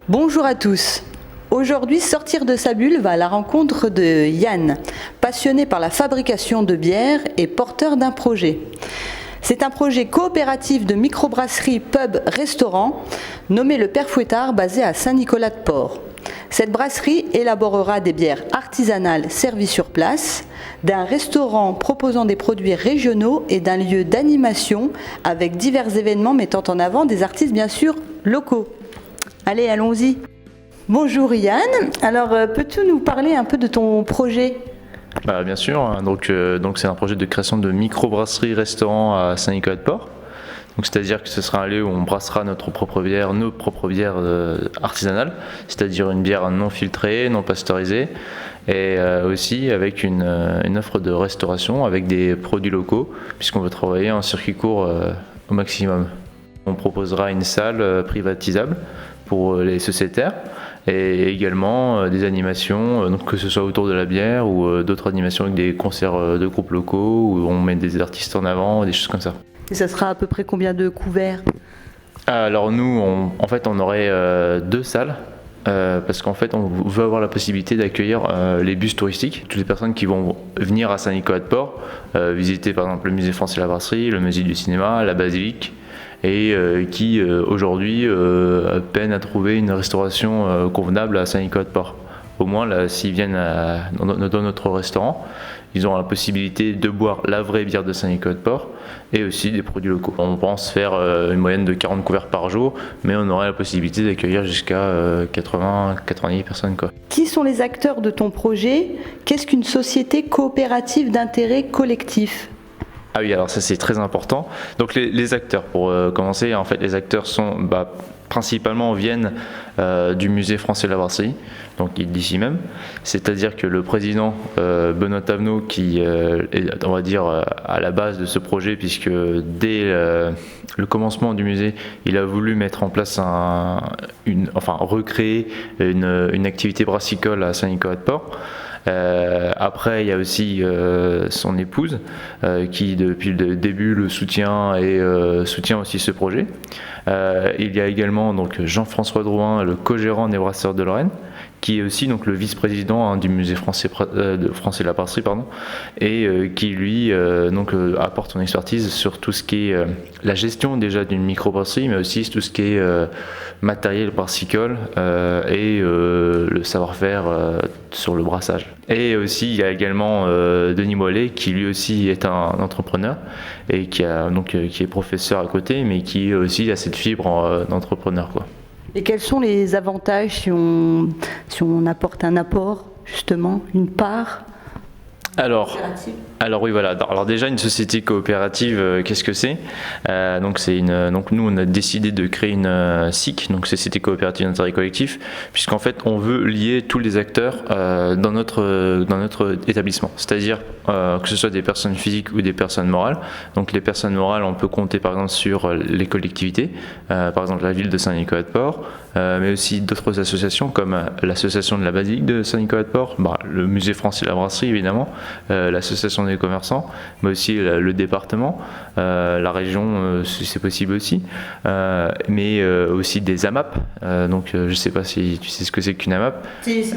Bonjour à tous. Aujourd'hui, Sortir de sa bulle va à la rencontre de Yann, passionné par la fabrication de bière et porteur d'un projet. C'est un projet coopératif de microbrasserie pub-restaurant nommé le Père Fouettard, basé à Saint-Nicolas-de-Port. Cette brasserie élaborera des bières artisanales servies sur place, d'un restaurant proposant des produits régionaux et d'un lieu d'animation avec divers événements mettant en avant des artistes bien sûr locaux. Allez, allons-y. Bonjour Yann, alors peux-tu nous parler un peu de ton projet ? Bien sûr, hein. Donc c'est un projet de création de microbrasserie-restaurant à Saint-Nicolas-de-Port. Donc c'est-à-dire que ce sera un lieu où on brassera nos propres bières artisanales, c'est-à-dire une bière non filtrée, non pasteurisée, et aussi avec une offre de restauration avec des produits locaux, puisqu'on veut travailler en circuit court au maximum. On proposera une salle privatisable pour les sociétaires et également des animations, donc que ce soit autour de la bière ou d'autres animations avec des concerts de groupes locaux où on met des artistes en avant, des choses comme ça. Et ça sera à peu près combien de couverts ? Alors nous, on aurait 2 salles. Parce qu'en fait on veut avoir la possibilité d'accueillir les bus touristiques, toutes les personnes qui vont venir à Saint-Nicolas-de-Port, visiter par exemple le musée français de la brasserie, le musée du cinéma, la basilique, et qui aujourd'hui peinent à trouver une restauration convenable à Saint-Nicolas-de-Port. Au moins là, s'ils viennent dans notre restaurant, ils auront la possibilité de boire la vraie bière de Saint-Nicolas-de-Port et aussi des produits locaux. On pense faire une moyenne de 40 couverts par jour, mais on aurait la possibilité d'accueillir jusqu'à 80-90 personnes, quoi. Qui sont les acteurs de ton projet ? Qu'est-ce qu'une société coopérative d'intérêt collectif ? Ah oui, alors ça c'est très important. Donc les acteurs, pour commencer, en fait les acteurs sont principalement viennent du musée français de la brasserie, donc d'ici même. C'est-à-dire que le président Benoît Tavenot, qui est, on va dire, à la base de ce projet, puisque dès le commencement du musée, il a voulu mettre en place recréer une activité brassicole à Saint-Nicolas-de-Port. Après, il y a aussi son épouse qui depuis le début le soutient et soutient aussi ce projet. Il y a également donc Jean-François Drouin, le co-gérant des Brasseurs de Lorraine, qui est aussi donc le vice-président du musée français de la brasserie, et qui lui apporte son expertise sur tout ce qui est la gestion déjà d'une microbrasserie, mais aussi tout ce qui est matériel brassicole et le savoir-faire sur le brassage. Et aussi il y a également Denis Moillet, qui lui aussi est un entrepreneur et qui est professeur à côté, mais qui aussi a cette fibre d'entrepreneur, quoi. Et quels sont les avantages si on apporte un apport, justement, une part ? Alors oui, voilà. Alors déjà, une société coopérative, qu'est-ce que c'est ? Donc nous on a décidé de créer une SIC, donc Société coopérative d'intérêt collectif, puisqu'en fait on veut lier tous les acteurs dans notre établissement, c'est-à-dire que ce soit des personnes physiques ou des personnes morales. Donc les personnes morales, on peut compter par exemple sur les collectivités, par exemple la ville de Saint-Nicolas-de-Port, mais aussi d'autres associations comme l'association de la basilique de Saint-Nicolas-de-Port, le musée français de la brasserie évidemment, l'association des commerçants, mais aussi le département, la région si c'est possible aussi, mais aussi des AMAP. Donc je ne sais pas si tu sais ce que c'est qu'une AMAP. Si.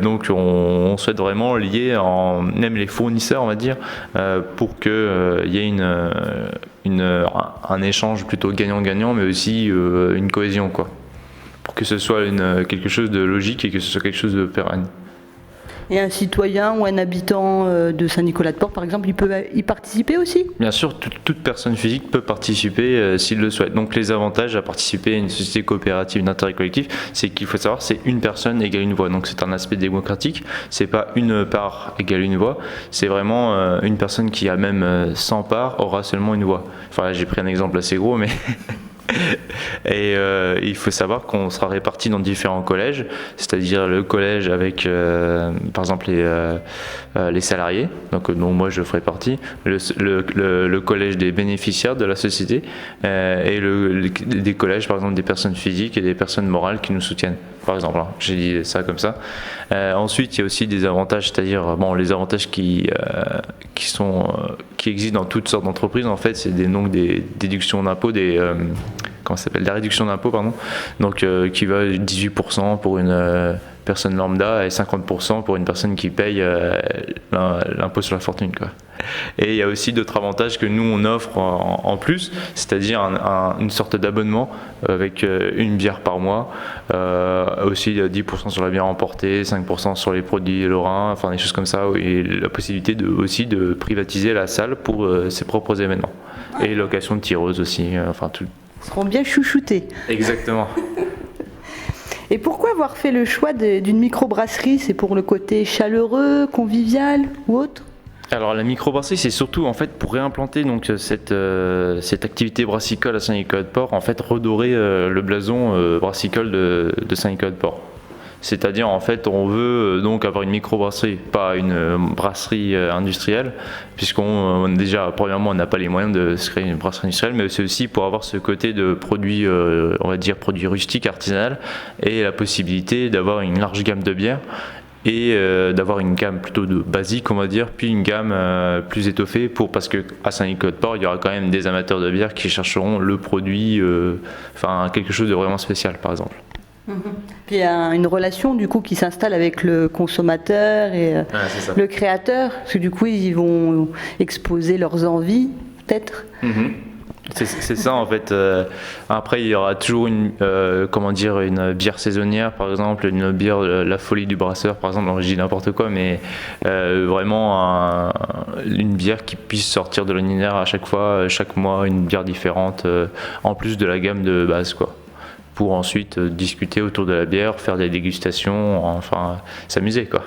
Donc on souhaite vraiment lier même les fournisseurs, on va dire, pour qu'il y ait un échange plutôt gagnant-gagnant, mais aussi une cohésion, quoi, pour que ce soit quelque chose de logique et que ce soit quelque chose de pérenne. Et un citoyen ou un habitant de Saint-Nicolas-de-Port, par exemple, il peut y participer aussi ? Bien sûr, toute personne physique peut participer s'il le souhaite. Donc les avantages à participer à une société coopérative d'intérêt collectif, c'est qu'il faut savoir, c'est une personne égale une voix. Donc c'est un aspect démocratique, c'est pas une part égale une voix, c'est vraiment une personne qui a même 100 parts aura seulement une voix. Enfin là j'ai pris un exemple assez gros, mais Et il faut savoir qu'on sera répartis dans différents collèges, c'est-à-dire le collège avec par exemple les salariés, donc dont moi je ferai partie, le collège des bénéficiaires de la société et des collèges par exemple des personnes physiques et des personnes morales qui nous soutiennent. Par exemple, hein, j'ai dit ça comme ça. Ensuite, il y a aussi des avantages, c'est-à-dire les avantages qui existent dans toutes sortes d'entreprises. En fait, c'est donc des déductions d'impôts, comment ça s'appelle, la réduction d'impôts, pardon. Donc, qui va 18% pour une personne lambda et 50% pour une personne qui paye l'impôt sur la fortune, quoi. Et il y a aussi d'autres avantages que nous on offre en plus, c'est-à-dire une sorte d'abonnement avec une bière par mois, aussi 10% sur la bière emportée, 5% sur les produits lorrains, enfin des choses comme ça, et la possibilité aussi de privatiser la salle pour ses propres événements. Et location de tireuses aussi, enfin tout. Ils seront bien chouchoutés. Exactement. Et pourquoi avoir fait le choix d'une microbrasserie? C'est pour le côté chaleureux, convivial ou autre? Alors la microbrasserie, c'est surtout en fait pour réimplanter donc cette activité brassicole à Saint-Nicolas-de-Port, en fait redorer le blason brassicole de Saint-Nicolas-de-Port. C'est-à-dire en fait on veut donc avoir une microbrasserie, pas une brasserie industrielle, puisqu'on déjà premièrement on n'a pas les moyens de se créer une brasserie industrielle, mais c'est aussi pour avoir ce côté de produits, on va dire produits rustiques, artisanal, et la possibilité d'avoir une large gamme de bières. Et d'avoir une gamme plutôt basique, on va dire, puis une gamme plus étoffée, parce qu'à Saint-Nicolas-de-Port, il y aura quand même des amateurs de bière qui chercheront le produit, quelque chose de vraiment spécial, par exemple. Puis il y a une relation du coup qui s'installe avec le consommateur et le créateur, parce que du coup ils vont exposer leurs envies, peut-être. C'est ça en fait. Après il y aura toujours une bière saisonnière, par exemple une bière la folie du brasseur, par exemple. Je dis n'importe quoi, mais vraiment une bière qui puisse sortir de l'ordinaire à chaque fois, chaque mois, une bière différente, en plus de la gamme de base, quoi. Pour ensuite discuter autour de la bière, faire des dégustations, enfin s'amuser, quoi.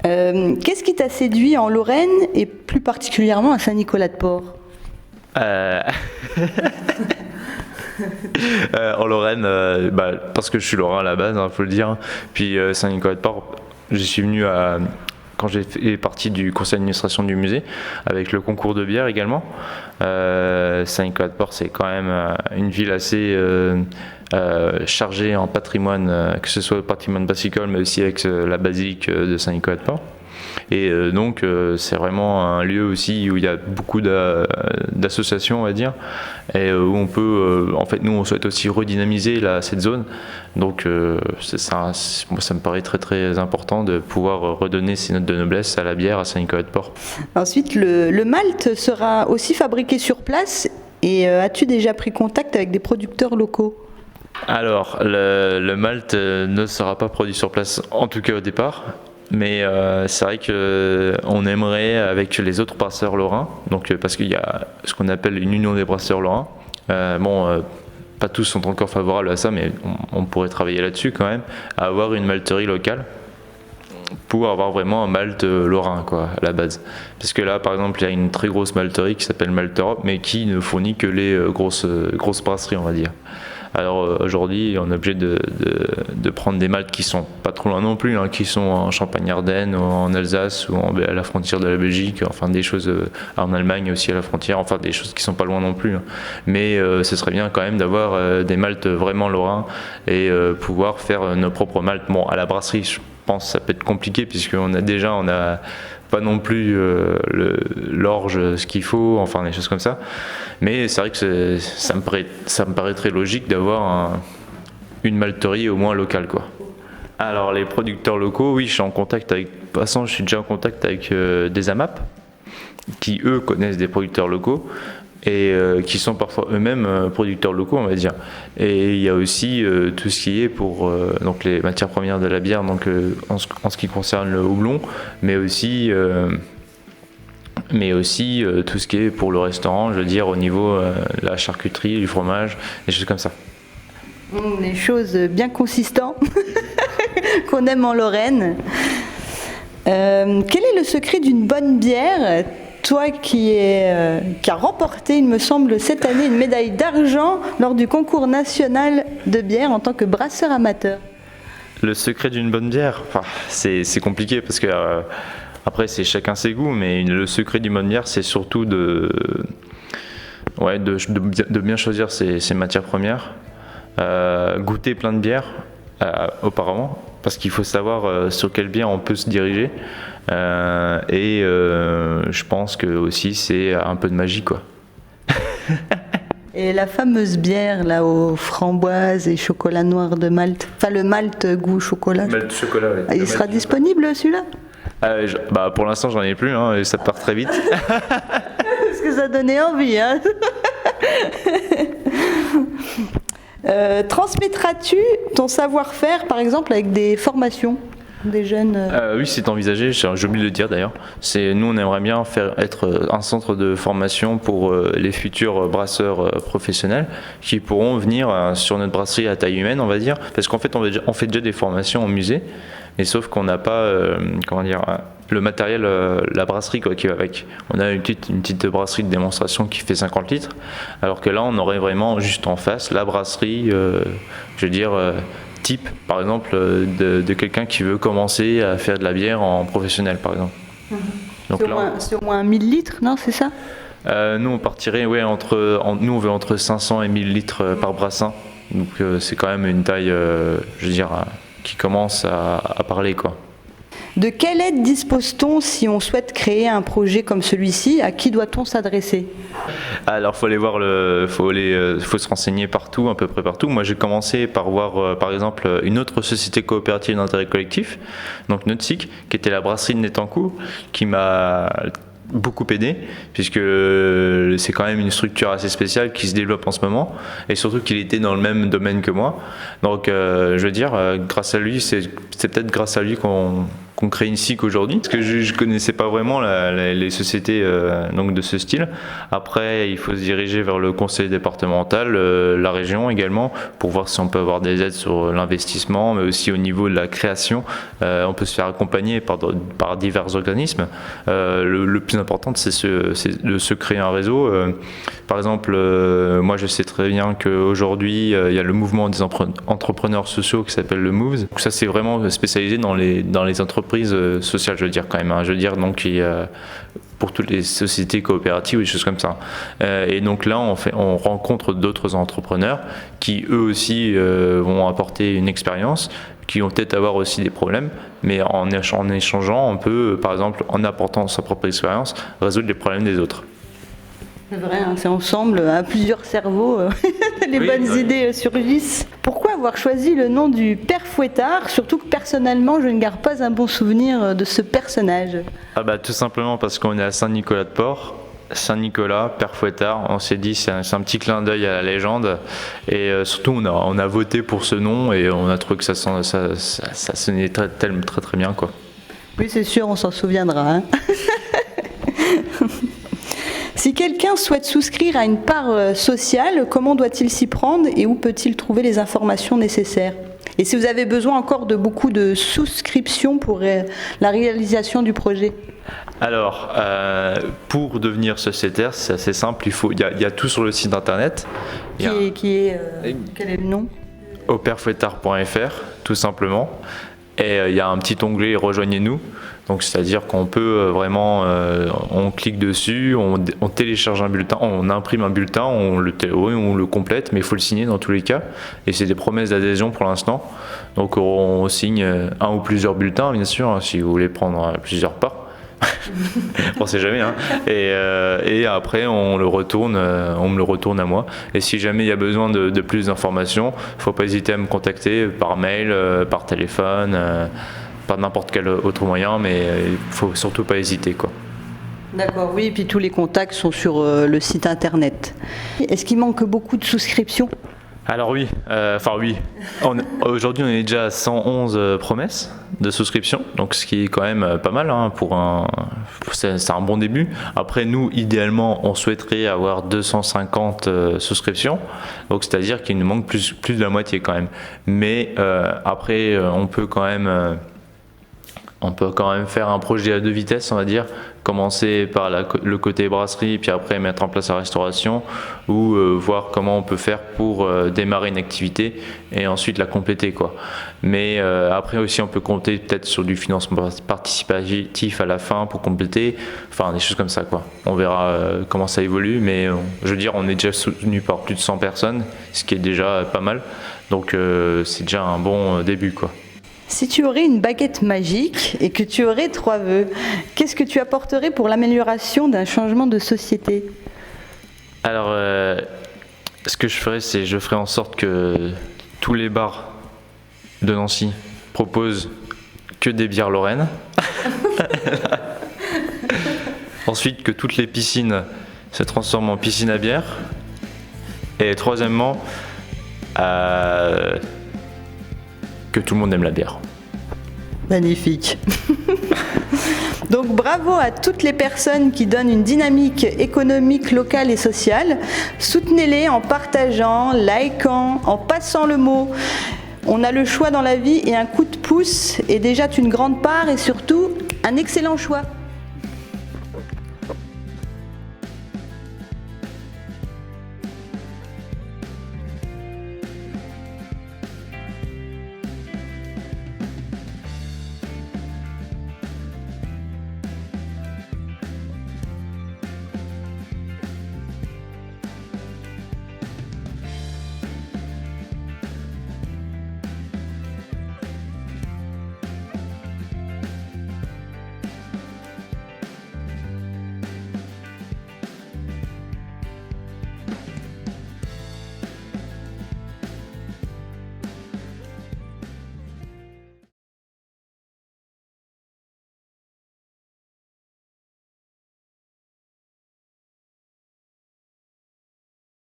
Qu'est-ce qui t'a séduit en Lorraine et plus particulièrement à Saint-Nicolas-de-Port? En Lorraine, parce que je suis lorrain à la base, faut le dire. Puis Saint-Nicolas-de-Port, j'y suis venu quand j'ai fait partie du conseil d'administration du musée, avec le concours de bière également. Saint-Nicolas-de-Port, c'est quand même une ville assez chargée en patrimoine, que ce soit le patrimoine brassicole, mais aussi avec la basilique de Saint-Nicolas-de-Port. Et donc c'est vraiment un lieu aussi où il y a beaucoup d'associations, on va dire, et où on peut, en fait nous on souhaite aussi redynamiser cette zone. Donc moi ça me paraît très très important de pouvoir redonner ces notes de noblesse à la bière à Saint-Nicolas-de-Port. Ensuite le malt sera aussi fabriqué sur place, et as-tu déjà pris contact avec des producteurs locaux? Alors le malt ne sera pas produit sur place, en tout cas au départ. Mais c'est vrai qu'on aimerait avec les autres brasseurs lorrains, donc parce qu'il y a ce qu'on appelle une union des brasseurs lorrains. Pas tous sont encore favorables à ça, mais on pourrait travailler là-dessus quand même, à avoir une malterie locale pour avoir vraiment un malt lorrain, quoi, à la base. Parce que là, par exemple, il y a une très grosse malterie qui s'appelle Malt Europe, mais qui ne fournit que les grosses brasseries, on va dire. Alors aujourd'hui, on est obligé de prendre des maltes qui sont pas trop loin non plus, hein, qui sont en Champagne-Ardenne, ou en Alsace, ou à la frontière de la Belgique, enfin des choses en Allemagne aussi à la frontière, enfin des choses qui sont pas loin non plus. Hein. Mais ce serait bien quand même d'avoir des maltes vraiment lorrains et pouvoir faire nos propres maltes. Bon, à la brasserie, je pense que ça peut être compliqué puisqu'on a pas non plus l'orge, ce qu'il faut, enfin des choses comme ça. Mais c'est vrai que ça me paraît très logique d'avoir une malterie au moins locale, quoi. Alors les producteurs locaux, oui, je suis en contact avec. De toute façon, je suis déjà en contact avec des AMAP qui eux connaissent des producteurs locaux et qui sont parfois eux-mêmes producteurs locaux, on va dire. Et il y a aussi tout ce qui est pour donc les matières premières de la bière, donc en ce qui concerne le houblon, mais aussi tout ce qui est pour le restaurant, je veux dire au niveau de la charcuterie, du fromage, des choses comme ça. Des choses bien consistantes qu'on aime en Lorraine. Quel est le secret d'une bonne bière, toi qui a remporté, il me semble, cette année une médaille d'argent lors du concours national de bière en tant que brasseur amateur. Le secret d'une bonne bière, c'est compliqué parce que après c'est chacun ses goûts, mais le secret d'une bonne bière c'est surtout de bien choisir ses matières premières, goûter plein de bières auparavant, parce qu'il faut savoir sur quelle bière on peut se diriger, et je pense que aussi c'est un peu de magie quoi. Et la fameuse bière là aux framboises et chocolat noir de Malte, enfin le Malte goût chocolat. Malte chocolat, oui. Il sera disponible celui-là? Pour l'instant j'en ai plus, et ça part très vite. Parce que ça donnait envie. Hein. Transmettras-tu ton savoir-faire par exemple avec des formations des jeunes? Oui, c'est envisagé, j'ai oublié de le dire d'ailleurs. Nous on aimerait bien être un centre de formation pour les futurs brasseurs professionnels qui pourront venir sur notre brasserie à taille humaine, on va dire, parce qu'en fait on fait déjà des formations au musée, mais sauf qu'on n'a pas le matériel, la brasserie qui va avec. On a une petite brasserie de démonstration qui fait 50 litres, alors que là on aurait vraiment juste en face la brasserie, type par exemple de quelqu'un qui veut commencer à faire de la bière en professionnel par exemple. Donc c'est au moins 1000 litres, non, c'est ça? Nous on partirait nous on veut entre 500 et 1000 litres par brassin, donc c'est quand même une taille qui commence à parler quoi. De quelle aide dispose-t-on si on souhaite créer un projet comme celui-ci? À qui doit-on s'adresser? Alors faut se renseigner partout, à peu près partout. Moi j'ai commencé par voir par exemple une autre société coopérative d'intérêt collectif, donc Notsic, qui était la brasserie de Nétancourt, qui m'a beaucoup aidé, puisque c'est quand même une structure assez spéciale qui se développe en ce moment, et surtout qu'il était dans le même domaine que moi. Donc grâce à lui, c'est peut-être grâce à lui qu'on crée une SIC aujourd'hui, parce que je connaissais pas vraiment les sociétés donc de ce style. Après, il faut se diriger vers le conseil départemental, la région également, pour voir si on peut avoir des aides sur l'investissement, mais aussi au niveau de la création. On peut se faire accompagner par divers organismes. Le plus important, c'est de se créer un réseau. Par exemple, moi je sais très bien qu'aujourd'hui, il y a le mouvement des entrepreneurs sociaux qui s'appelle le Moves. Donc ça, c'est vraiment spécialisé dans les entreprises sociales, je veux dire quand même. Je veux dire, donc pour toutes les sociétés coopératives ou des choses comme ça. Et donc là, on rencontre d'autres entrepreneurs qui eux aussi vont apporter une expérience, qui vont peut-être avoir aussi des problèmes, mais en échangeant, on peut, par exemple, en apportant sa propre expérience, résoudre les problèmes des autres. C'est vrai, hein, c'est ensemble, à plusieurs cerveaux, les bonnes idées surgissent. Pourquoi avoir choisi le nom du Père Fouettard, surtout que personnellement, je ne garde pas un bon souvenir de ce personnage? Tout simplement parce qu'on est à Saint-Nicolas-de-Port. Saint-Nicolas, Père Fouettard, on s'est dit c'est un petit clin d'œil à la légende, et surtout on a voté pour ce nom et on a trouvé que ça sonnait très bien quoi. Oui, c'est sûr, on s'en souviendra. Hein. Si quelqu'un souhaite souscrire à une part sociale, comment doit-il s'y prendre et où peut-il trouver les informations nécessaires? Et si vous avez besoin encore de beaucoup de souscriptions pour la réalisation du projet? Alors, pour devenir sociétaire, c'est assez simple, il y a tout sur le site internet. Quel est le nom? auperfouettard.fr, tout simplement. Et il y a un petit onglet Rejoignez-nous. Donc c'est-à-dire qu'on peut vraiment, on clique dessus, on télécharge un bulletin, on imprime un bulletin, on le complète, mais il faut le signer dans tous les cas. Et c'est des promesses d'adhésion pour l'instant. Donc on signe un ou plusieurs bulletins, bien sûr, hein, si vous voulez prendre plusieurs parts. On sait jamais, hein. Et après on me le retourne à moi. Et si jamais il y a besoin de plus d'informations, faut pas hésiter à me contacter par mail, par téléphone, par n'importe quel autre moyen, mais il faut surtout pas hésiter quoi. D'accord, oui, et puis tous les contacts sont sur le site internet. Est-ce qu'il manque beaucoup de souscriptions? Alors oui, aujourd'hui on est déjà à 111 promesses de souscription, donc ce qui est quand même pas mal, hein, c'est un bon début. Après nous, idéalement, on souhaiterait avoir 250 souscriptions, donc c'est-à-dire qu'il nous manque plus de la moitié quand même. Mais après, on peut quand même faire un projet à deux vitesses, on va dire. commencer par le côté brasserie, puis après mettre en place la restauration, ou voir comment on peut faire pour démarrer une activité et ensuite la compléter, quoi. Mais après aussi, on peut compter peut-être sur du financement participatif à la fin pour compléter, enfin des choses comme ça, quoi. On verra comment ça évolue, mais je veux dire, on est déjà soutenu par plus de 100 personnes, ce qui est déjà pas mal, donc c'est déjà un bon début, quoi. Si tu aurais une baguette magique et que tu aurais 3 vœux, qu'est-ce que tu apporterais pour l'amélioration d'un changement de société ? Alors, ce que je ferais, c'est je ferais en sorte que tous les bars de Nancy proposent que des bières lorraines. Ensuite, que toutes les piscines se transforment en piscine à bière. Et troisièmement, que tout le monde aime la bière. Magnifique. Donc bravo à toutes les personnes qui donnent une dynamique économique locale et sociale. Soutenez-les en partageant, likant, en passant le mot. On a le choix dans la vie et un coup de pouce est déjà une grande part et surtout un excellent choix.